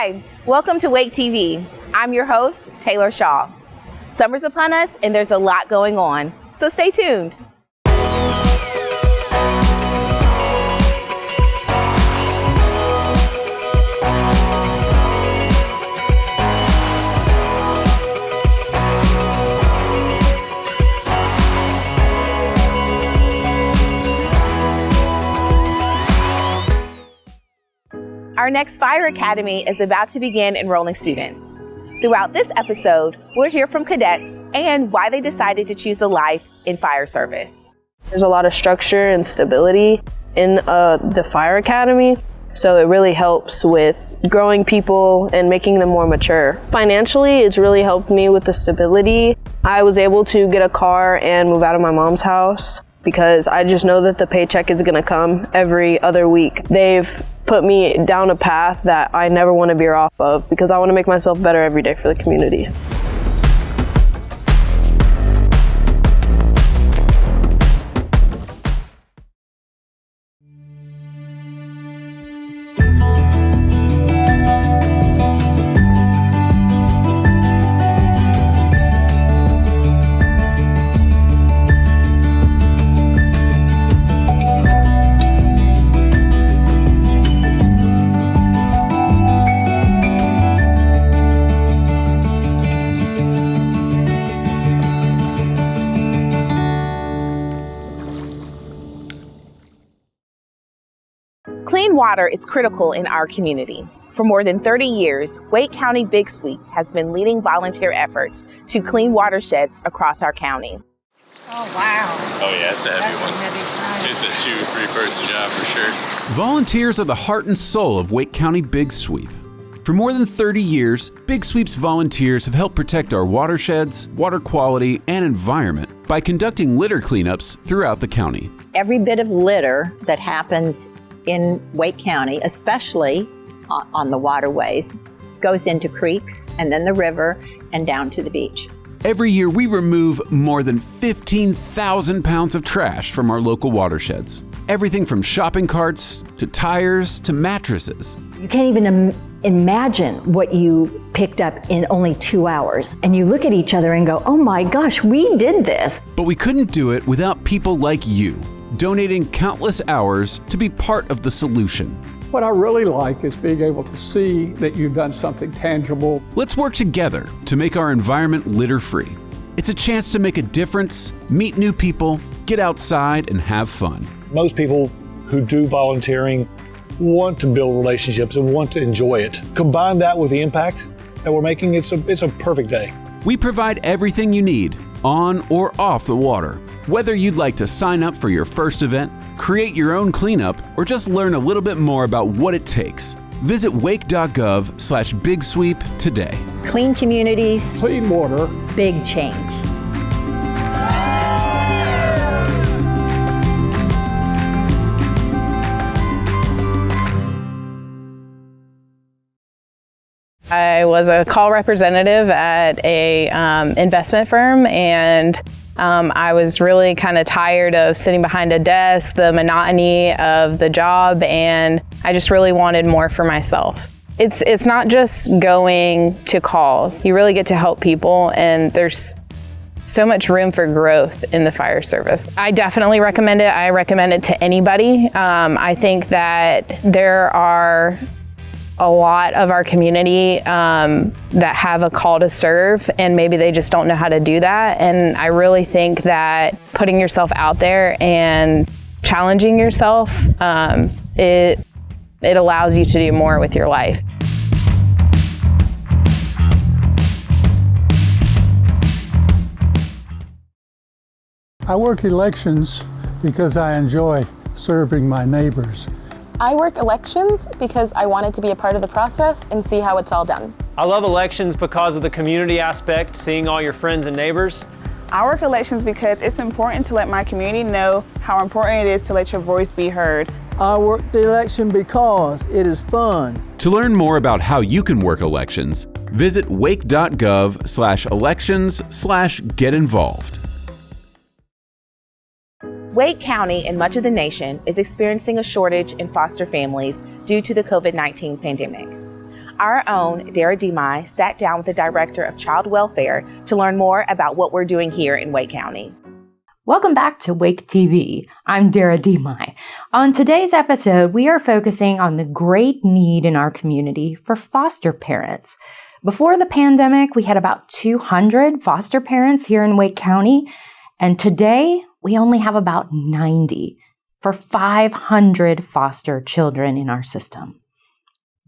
Hi, welcome to WakeTV. I'm your host, Taylor Shaw. Summer's upon us and there's a lot going on, so stay tuned. Our next Fire Academy is about to begin enrolling students. Throughout this episode, we'll hear from cadets and why they decided to choose a life in fire service. There's a lot of structure and stability in the Fire Academy, so it really helps with growing people and making them more mature. Financially, it's really helped me with the stability. I was able to get a car and move out of my mom's house because I just know that the paycheck is gonna come every other week. They've put me down a path that I never want to veer off of because I want to make myself better every day for the community. Clean water is critical in our community. For more than 30 years, Wake County Big Sweep has been leading volunteer efforts to clean watersheds across our county. Oh, wow. Oh yeah, it's a heavy one. It's a 2-3 person job for sure. Volunteers are the heart and soul of Wake County Big Sweep. For more than 30 years, Big Sweep's volunteers have helped protect our watersheds, water quality, and environment by conducting litter cleanups throughout the county. Every bit of litter that happens in Wake County, especially on the waterways, goes into creeks and then the river and down to the beach. Every year we remove more than 15,000 pounds of trash from our local watersheds. Everything from shopping carts to tires to mattresses. You can't even imagine what you picked up in only 2 hours. And you look at each other and go, oh my gosh, we did this. But we couldn't do it without people like you, donating countless hours to be part of the solution. What I really like is being able to see that you've done something tangible. Let's work together to make our environment litter-free. It's a chance to make a difference, meet new people, get outside, and have fun. Most people who do volunteering want to build relationships and want to enjoy it. Combine that with the impact that we're making, it's a perfect day. We provide everything you need, on or off the water. Whether you'd like to sign up for your first event, create your own cleanup, or just learn a little bit more about what it takes, visit wake.gov/Big Sweep today. Clean communities, Clean water. Big change. I was a call representative at a investment firm, and I was really kind of tired of sitting behind a desk, the monotony of the job, and I just really wanted more for myself. It's not just going to calls. You really get to help people, and there's so much room for growth in the fire service. I definitely recommend it. I recommend it to anybody. I think that there are a lot of our community that have a call to serve, and maybe they just don't know how to do that. And I really think that putting yourself out there and challenging yourself, it allows you to do more with your life. I work elections because I enjoy serving my neighbors. I work elections because I wanted to be a part of the process and see how it's all done. I love elections because of the community aspect, seeing all your friends and neighbors. I work elections because it's important to let my community know how important it is to let your voice be heard. I work the election because it is fun. To learn more about how you can work elections, visit wake.gov/elections/get-involved. Wake County and much of the nation is experiencing a shortage in foster families due to the COVID-19 pandemic. our own Dara Demai sat down with the Director of Child Welfare to learn more about what we're doing here in Wake County. Welcome back to WakeTV. I'm Dara Demai. On today's episode, we are focusing on the great need in our community for foster parents. Before the pandemic, we had about 200 foster parents here in Wake County, and today we only have about 90 for 500 foster children in our system.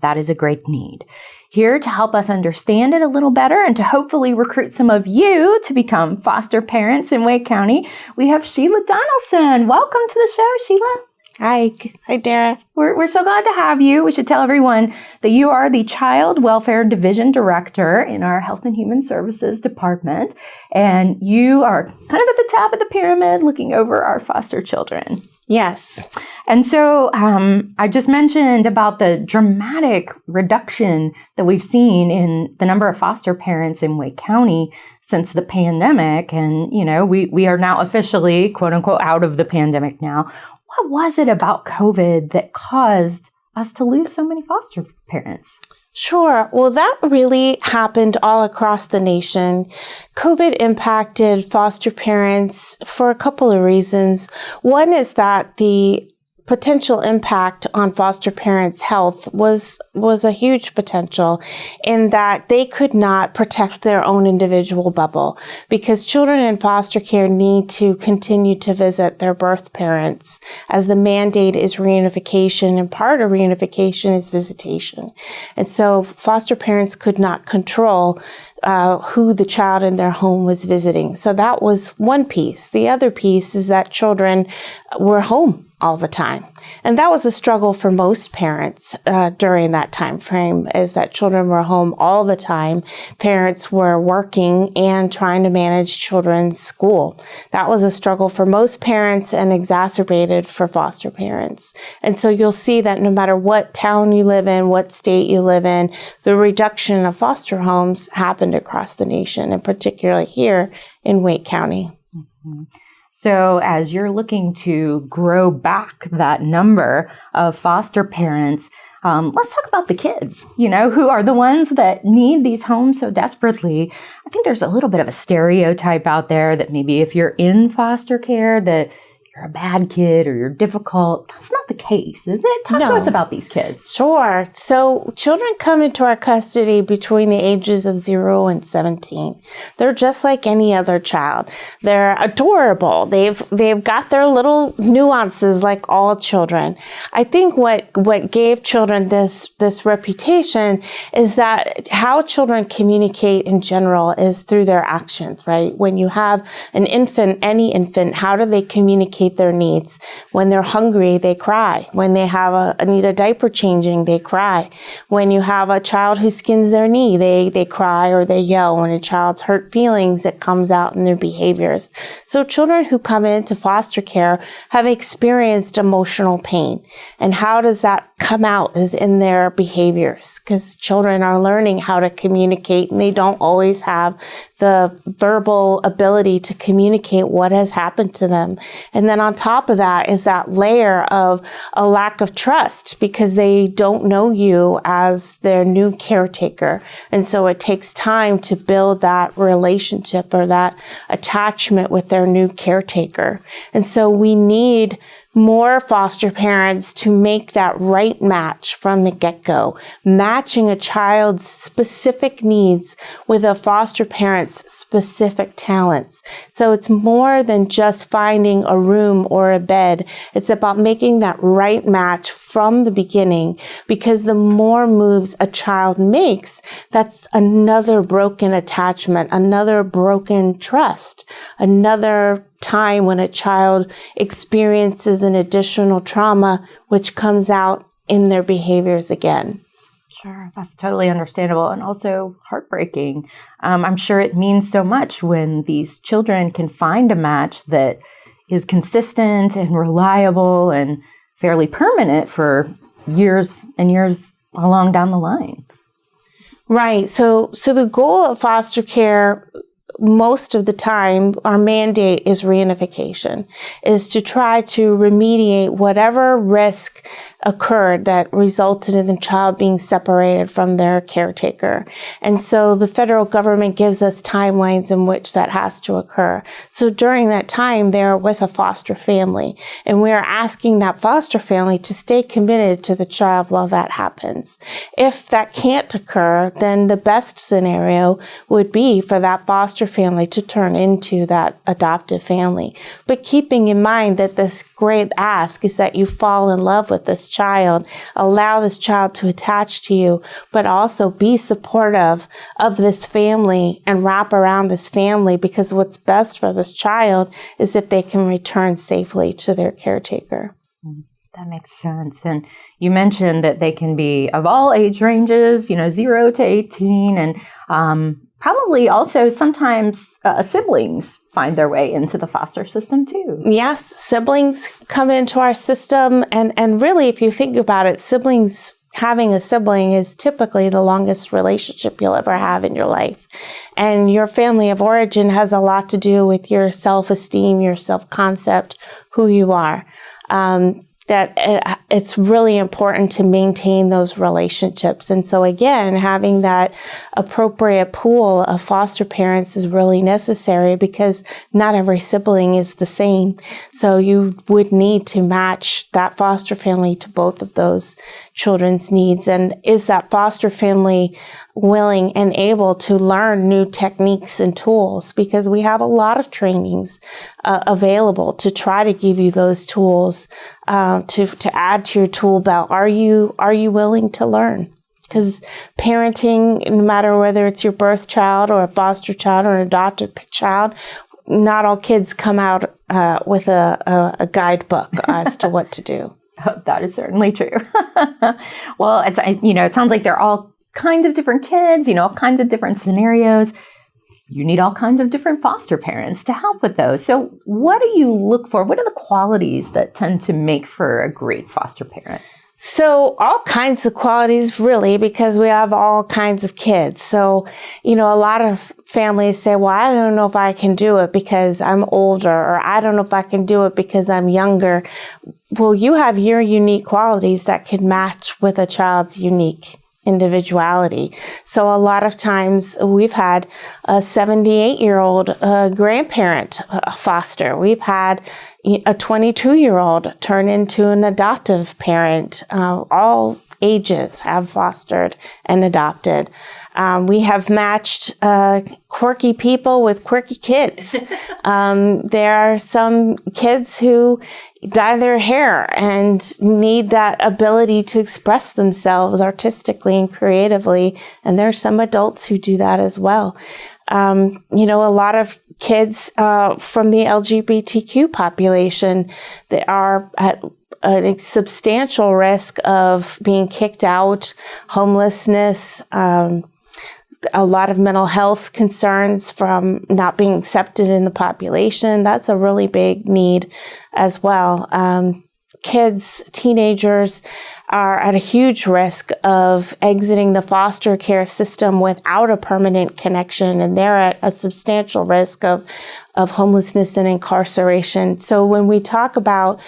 That is a great need. Here to help us understand it a little better and to hopefully recruit some of you to become foster parents in Wake County, we have Sheila Donaldson. Welcome to the show, Sheila. Hi, Dara. We're so glad to have you. We should tell everyone that you are the Child Welfare Division Director in our Health and Human Services Department, and you are kind of at the top of the pyramid looking over our foster children. Yes. And so I just mentioned about the dramatic reduction that we've seen in the number of foster parents in Wake County since the pandemic. And, you know, we are now officially, quote unquote, out of the pandemic now. What was it about COVID that caused us to lose so many foster parents? Sure. Well, that really happened all across the nation. COVID impacted foster parents for a couple of reasons. One is that the potential impact on foster parents' health was a huge potential in that they could not protect their own individual bubble because children in foster care need to continue to visit their birth parents as the mandate is reunification, and part of reunification is visitation. And so foster parents could not control who the child in their home was visiting. So that was one piece. The other piece is that children were home all the time. And that was a struggle for most parents during that time frame, is that children were home all the time. Parents were working and trying to manage children's school. That was a struggle for most parents and exacerbated for foster parents. And so you'll see that no matter what town you live in, what state you live in, the reduction of foster homes happened across the nation, and particularly here in Wake County. Mm-hmm. So as you're looking to grow back that number of foster parents, let's talk about the kids, you know, who are the ones that need these homes so desperately. I think there's a little bit of a stereotype out there that maybe if you're in foster care, that you're a bad kid or you're difficult. That's not the case, is it? Talk to us about these kids. Sure. So children come into our custody between the ages of 0 and 17. They're just like any other child. They're adorable. They've got their little nuances like all children. I think what gave children this reputation is that how children communicate in general is through their actions, right? When you have an infant, any infant, how do they communicate their needs? When they're hungry, they cry. When they have need a diaper changing, they cry. When you have a child who skins their knee, they cry or they yell. When a child's hurt feelings, it comes out in their behaviors. So children who come into foster care have experienced emotional pain. And how does that come out is in their behaviors, because children are learning how to communicate and they don't always have the verbal ability to communicate what has happened to them. And then on top of that is that layer of a lack of trust because they don't know you as their new caretaker. And so it takes time to build that relationship or that attachment with their new caretaker. And so we need more foster parents to make that right match from the get-go, matching a child's specific needs with a foster parent's specific talents. So it's more than just finding a room or a bed. It's about making that right match from the beginning, because the more moves a child makes, that's another broken attachment, another broken trust, another time when a child experiences an additional trauma, which comes out in their behaviors again. Sure, that's totally understandable and also heartbreaking. I'm sure it means so much when these children can find a match that is consistent and reliable and fairly permanent for years and years along down the line. Right. So the goal of foster care, most of the time, our mandate is reunification, is to try to remediate whatever risk occurred that resulted in the child being separated from their caretaker. And so the federal government gives us timelines in which that has to occur. So during that time, they're with a foster family, and we are asking that foster family to stay committed to the child while that happens. If that can't occur, then the best scenario would be for that foster family to turn into that adoptive family. But keeping in mind that this great ask is that you fall in love with this child, allow this child to attach to you, but also be supportive of this family and wrap around this family, because what's best for this child is if they can return safely to their caretaker. That makes sense. And you mentioned that they can be of all age ranges, 0 to 18, and probably also sometimes siblings find their way into the foster system too. Yes, siblings come into our system, and really, if you think about it, having a sibling is typically the longest relationship you'll ever have in your life. And your family of origin has a lot to do with your self-esteem, your self-concept, who you are. That it's really important to maintain those relationships. And so again, having that appropriate pool of foster parents is really necessary, because not every sibling is the same. So you would need to match that foster family to both of those children's needs. And is that foster family willing and able to learn new techniques and tools? Because we have a lot of trainings available to try to give you those tools to add to your tool belt. Are you willing to learn? Because parenting, no matter whether it's your birth child or a foster child or an adopted child, not all kids come out with a guidebook as to what to do. That is certainly true. Well, it sounds like they're all kinds of different kids, all kinds of different scenarios. You need all kinds of different foster parents to help with those. So what do you look for? What are the qualities that tend to make for a great foster parent? So all kinds of qualities, really, because we have all kinds of kids. So, a lot of families say, well, I don't know if I can do it because I'm older, or I don't know if I can do it because I'm younger. Well, you have your unique qualities that can match with a child's unique individuality. So a lot of times we've had a 78-year-old grandparent foster. We've had a 22-year-old turn into an adoptive parent. All ages have fostered and adopted. We have matched quirky people with quirky kids. There are some kids who dye their hair and need that ability to express themselves artistically and creatively. And there are some adults who do that as well. A lot of kids from the LGBTQ population, they are at a substantial risk of being kicked out, homelessness, a lot of mental health concerns from not being accepted in the population. That's a really big need as well. Kids, teenagers are at a huge risk of exiting the foster care system without a permanent connection, and they're at a substantial risk of homelessness and incarceration. So when we talk about,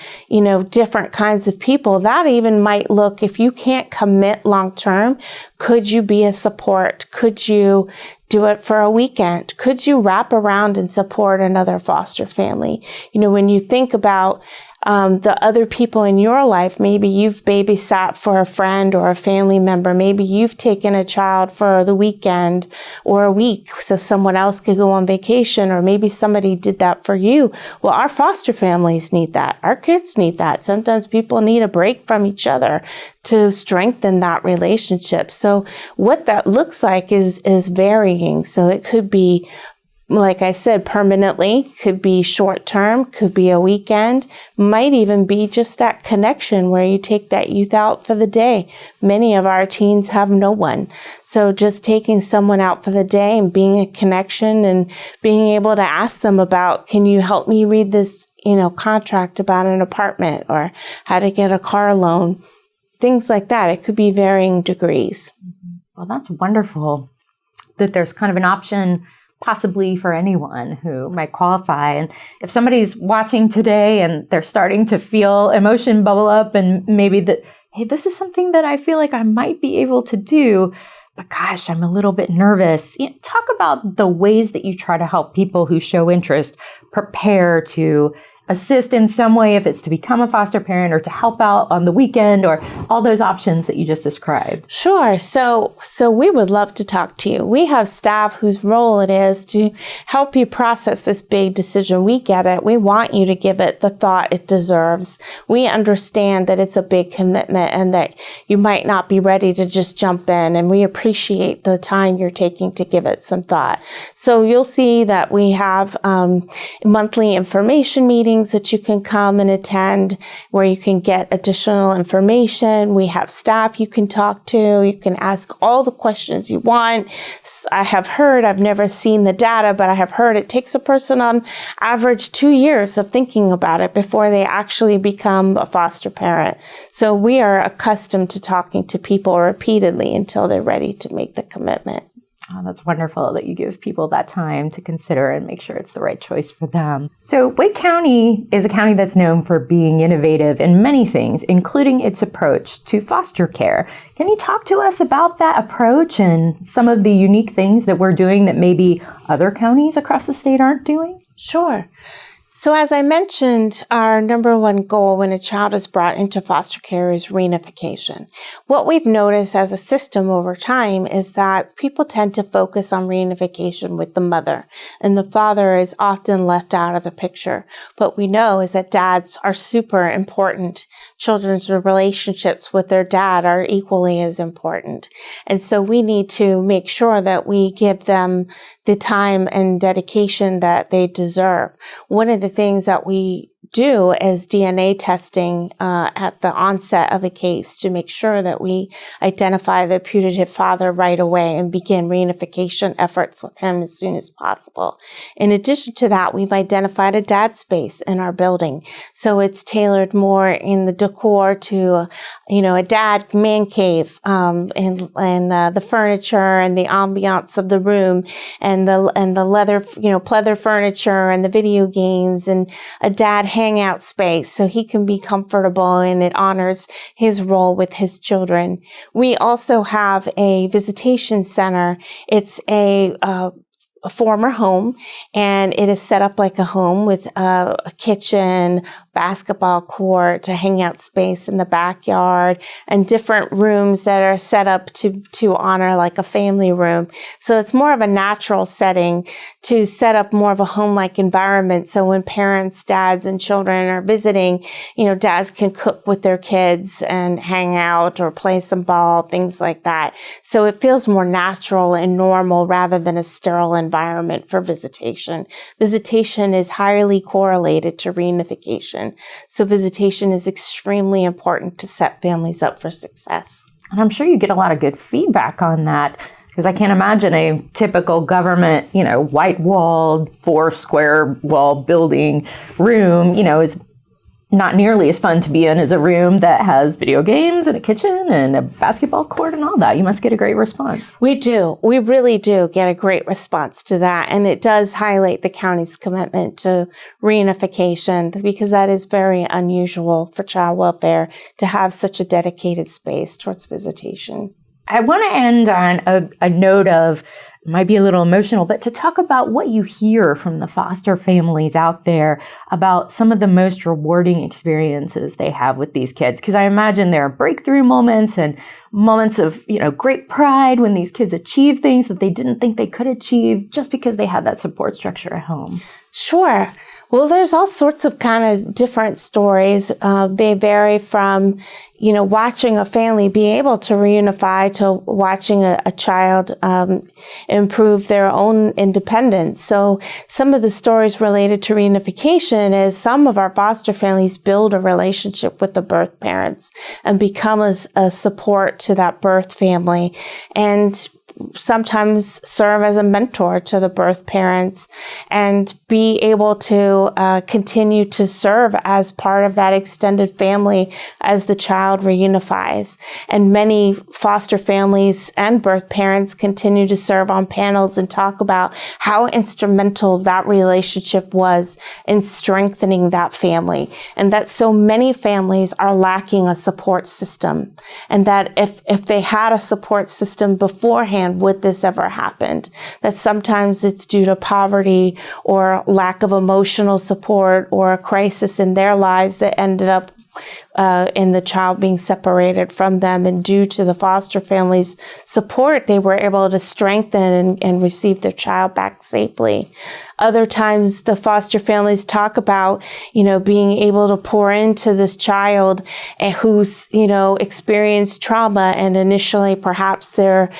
different kinds of people, that even might look, if you can't commit long term, could you be a support? Could you do it for a weekend? Could you wrap around and support another foster family? When you think about the other people in your life, maybe you've babysat for a friend or a family member. Maybe you've taken a child for the weekend or a week so someone else could go on vacation, or maybe somebody did that for you. Well, our foster families need that. Our kids need that. Sometimes people need a break from each other to strengthen that relationship. So what that looks like is varying. So it could be, like I said, permanently, could be short term, could be a weekend, might even be just that connection where you take that youth out for the day. Many of our teens have no one. So just taking someone out for the day and being a connection and being able to ask them about, can you help me read this, contract about an apartment, or how to get a car loan, things like that. It could be varying degrees. Well, that's wonderful that there's kind of an option possibly for anyone who might qualify. And if somebody's watching today and they're starting to feel emotion bubble up, and maybe that, hey, this is something that I feel like I might be able to do, but gosh, I'm a little bit nervous. Talk about the ways that you try to help people who show interest prepare to assist in some way, if it's to become a foster parent or to help out on the weekend, or all those options that you just described. Sure. So we would love to talk to you. We have staff whose role it is to help you process this big decision. We get it. We want you to give it the thought it deserves. We understand that it's a big commitment and that you might not be ready to just jump in, and we appreciate the time you're taking to give it some thought. So you'll see that we have monthly information meetings that you can come and attend, where you can get additional information. We have staff you can talk to. You can ask all the questions you want. I have heard, I've never seen the data, but I have heard it takes a person on average 2 years of thinking about it before they actually become a foster parent. So we are accustomed to talking to people repeatedly until they're ready to make the commitment. Oh, that's wonderful that you give people that time to consider and make sure it's the right choice for them. So Wake County is a county that's known for being innovative in many things, including its approach to foster care. Can you talk to us about that approach and some of the unique things that we're doing that maybe other counties across the state aren't doing? Sure. So as I mentioned, our number one goal when a child is brought into foster care is reunification. What we've noticed as a system over time is that people tend to focus on reunification with the mother, and the father is often left out of the picture. What we know is that dads are super important. Children's relationships with their dad are equally as important. And so we need to make sure that we give them the time and dedication that they deserve. One of the things that we do is DNA testing at the onset of a case to make sure that we identify the putative father right away and begin reunification efforts with him as soon as possible. In addition to that, we've identified a dad space in our building. So it's tailored more in the decor to, a dad man cave, and the furniture and the ambiance of the room and the leather, pleather furniture and the video games, and a dad hangout space so he can be comfortable, and it honors his role with his children. We also have a visitation center. It's a former home, and it is set up like a home with a kitchen, basketball court, a hangout space in the backyard, and different rooms that are set up to honor like a family room. So it's more of a natural setting to set up more of a home-like environment. So when parents, dads, and children are visiting, dads can cook with their kids and hang out or play some ball, things like that. So it feels more natural and normal rather than a sterile environment for visitation. Visitation is highly correlated to reunification. So visitation is extremely important to set families up for success. And I'm sure you get a lot of good feedback on that, because I can't imagine a typical government, white-walled, 4-square-wall building room, is not nearly as fun to be in as a room that has video games and a kitchen and a basketball court and all that. You must get a great response. We do. We really do get a great response to that. And it does highlight the county's commitment to reunification, because that is very unusual for child welfare to have such a dedicated space towards visitation. I want to end on a note of, might be a little emotional, but to talk about what you hear from the foster families out there about some of the most rewarding experiences they have with these kids. Because I imagine there are breakthrough moments and moments of, great pride when these kids achieve things that they didn't think they could achieve just because they had that support structure at home. Sure. Well, there's all sorts of kind of different stories. They vary from, watching a family be able to reunify to watching a child improve their own independence. So some of the stories related to reunification is some of our foster families build a relationship with the birth parents and become a support to that birth family, and sometimes serve as a mentor to the birth parents and be able to continue to serve as part of that extended family as the child child reunifies. And many foster families and birth parents continue to serve on panels and talk about how instrumental that relationship was in strengthening that family, and that so many families are lacking a support system, and that if they had a support system beforehand, would this ever happened? That sometimes it's due to poverty or lack of emotional support or a crisis in their lives that ended up in the child being separated from them, and due to the foster family's support, they were able to strengthen and receive their child back safely. Other times the foster families talk about, being able to pour into this child who's, experienced trauma, and initially perhaps their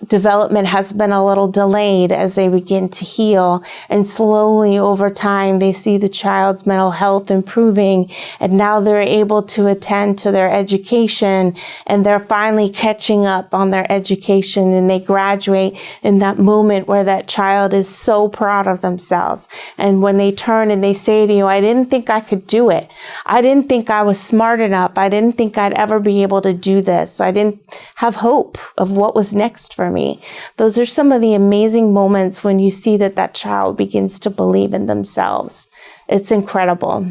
development has been a little delayed as they begin to heal, and slowly over time they see the child's mental health improving, and now they're able to attend to their education, and they're finally catching up on their education, and they graduate in that moment where that child is so proud of themselves. And when they turn and they say to you, I didn't think I could do it. I didn't think I was smart enough. I didn't think I'd ever be able to do this. I didn't have hope of what was next for me. Those are some of the amazing moments when you see that child begins to believe in themselves. It's incredible.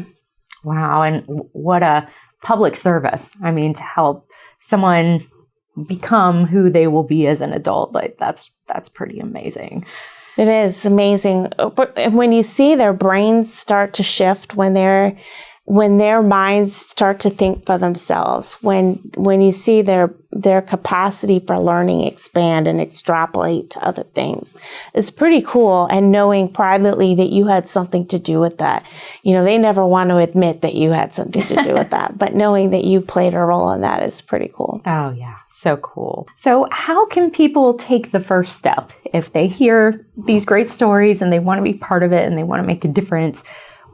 Wow. And what a public service. I mean, to help someone become who they will be as an adult, that's pretty amazing. It is amazing. But when you see their brains start to shift, when their minds start to think for themselves, when you see their capacity for learning expand and extrapolate to other things, it's pretty cool. And knowing privately that you had something to do with that, they never want to admit that you had something to do with that, but knowing that you played a role in that is pretty cool. Oh yeah, so cool. So how can people take the first step if they hear these great stories and they want to be part of it and they want to make a difference?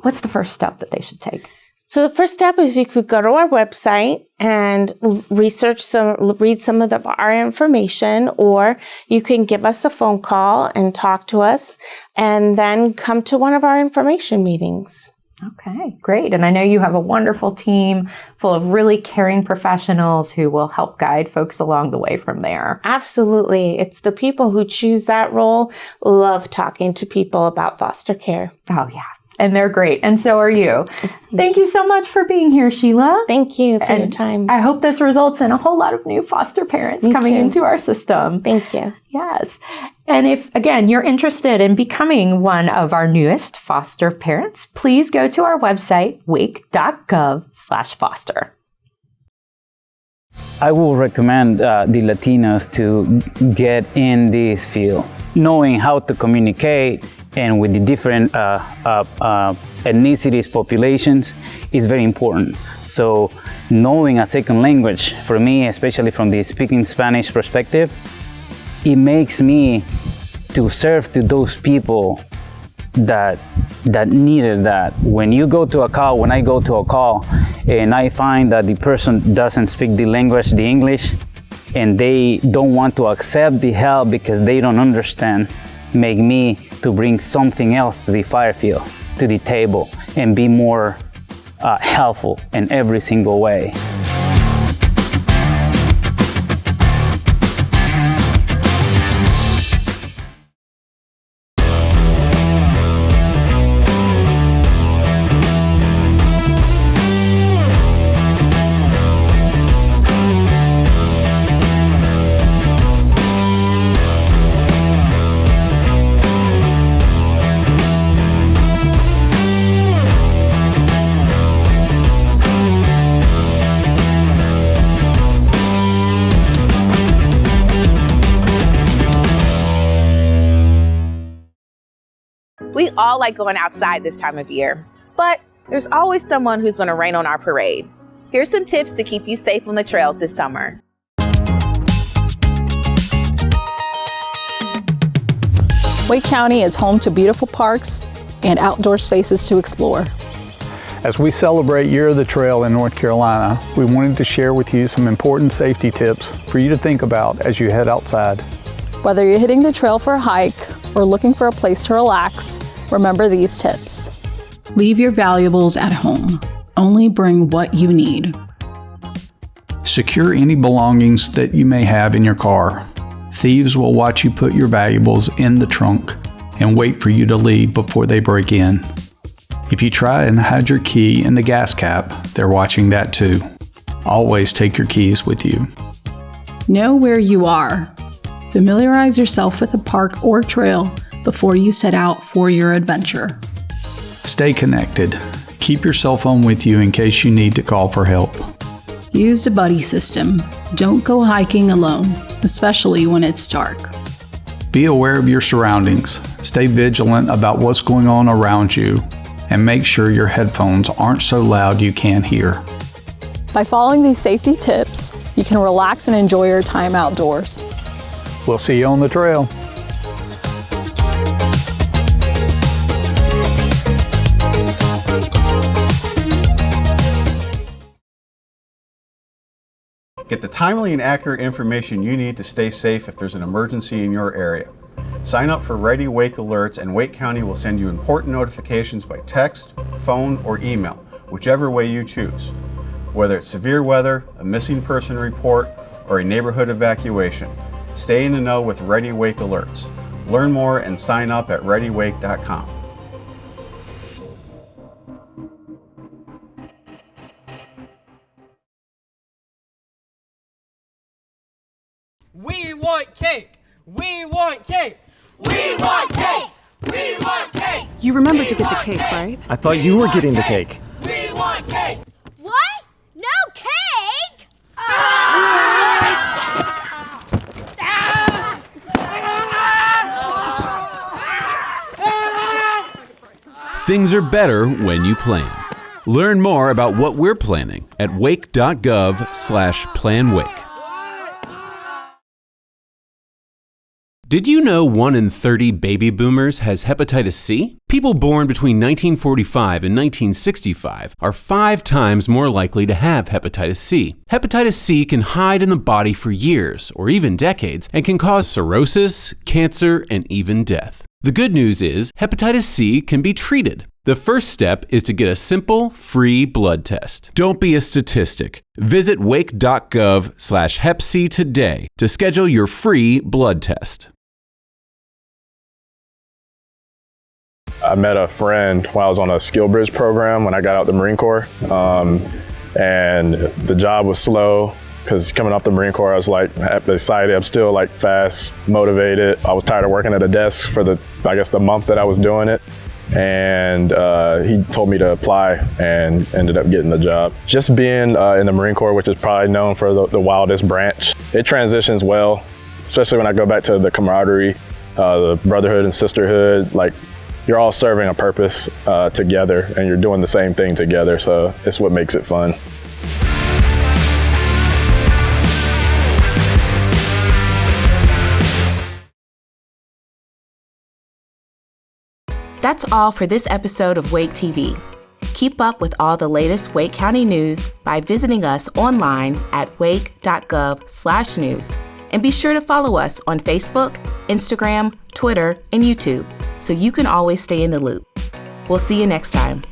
What's the first step that they should take? So the first step is you could go to our website and read some of our information, or you can give us a phone call and talk to us, and then come to one of our information meetings. Okay, great. And I know you have a wonderful team full of really caring professionals who will help guide folks along the way from there. Absolutely. It's the people who choose that role love talking to people about foster care. Oh, yeah. And they're great. And so are you. Thank you so much for being here, Sheila. Thank you for your time. I hope this results in a whole lot of new foster parents coming into our system. Thank you. Yes. And if, again, you're interested in becoming one of our newest foster parents, please go to our website, wake.gov/foster. I will recommend the Latinos to get in this field, knowing how to communicate and with the different ethnicities, populations, is very important. So knowing a second language, for me, especially from the speaking Spanish perspective, it makes me to serve to those people that needed that. When you go to a call, when I go to a call, and I find that the person doesn't speak the language, the English, and they don't want to accept the help because they don't understand, make me to bring something else to the fire field, to the table, and be more helpful in every single way. We all like going outside this time of year, but there's always someone who's going to rain on our parade. Here's some tips to keep you safe on the trails this summer. Wake County is home to beautiful parks and outdoor spaces to explore. As we celebrate Year of the Trail in North Carolina, we wanted to share with you some important safety tips for you to think about as you head outside. Whether you're hitting the trail for a hike or looking for a place to relax, remember these tips. Leave your valuables at home. Only bring what you need. Secure any belongings that you may have in your car. Thieves will watch you put your valuables in the trunk and wait for you to leave before they break in. If you try and hide your key in the gas cap, they're watching that too. Always take your keys with you. Know where you are. Familiarize yourself with a park or trail before you set out for your adventure. Stay connected. Keep your cell phone with you in case you need to call for help. Use a buddy system. Don't go hiking alone, especially when it's dark. Be aware of your surroundings. Stay vigilant about what's going on around you, and make sure your headphones aren't so loud you can't hear. By following these safety tips, you can relax and enjoy your time outdoors. We'll see you on the trail. Get the timely and accurate information you need to stay safe if there's an emergency in your area. Sign up for Ready Wake alerts and Wake County will send you important notifications by text, phone, or email, whichever way you choose. Whether it's severe weather, a missing person report, or a neighborhood evacuation, stay in the know with Ready Wake alerts. Learn more and sign up at readywake.com. We want cake! We want cake! We want cake! We want cake! You remembered to get the cake, right? I thought you were getting the cake. We want cake! What? No cake? Things are better when you plan. Learn more about what we're planning at wake.gov/planwake. Did you know 1 in 30 baby boomers has hepatitis C? People born between 1945 and 1965 are 5 times more likely to have hepatitis C. Hepatitis C can hide in the body for years or even decades and can cause cirrhosis, cancer, and even death. The good news is hepatitis C can be treated. The first step is to get a simple, free blood test. Don't be a statistic. Visit wake.gov/hepc today to schedule your free blood test. I met a friend while I was on a skill bridge program when I got out the Marine Corps, and the job was slow because coming off the Marine Corps I was like excited. I'm still like fast, motivated. I was tired of working at a desk for the month that I was doing it, and he told me to apply and ended up getting the job. Just being in the Marine Corps, which is probably known for the wildest branch, it transitions well, especially when I go back to the camaraderie, the brotherhood and sisterhood. Like, you're all serving a purpose together and you're doing the same thing together, so it's what makes it fun. That's all for this episode of Wake TV. Keep up with all the latest Wake County news by visiting us online at wake.gov/news. And be sure to follow us on Facebook, Instagram, Twitter, and YouTube so you can always stay in the loop. We'll see you next time.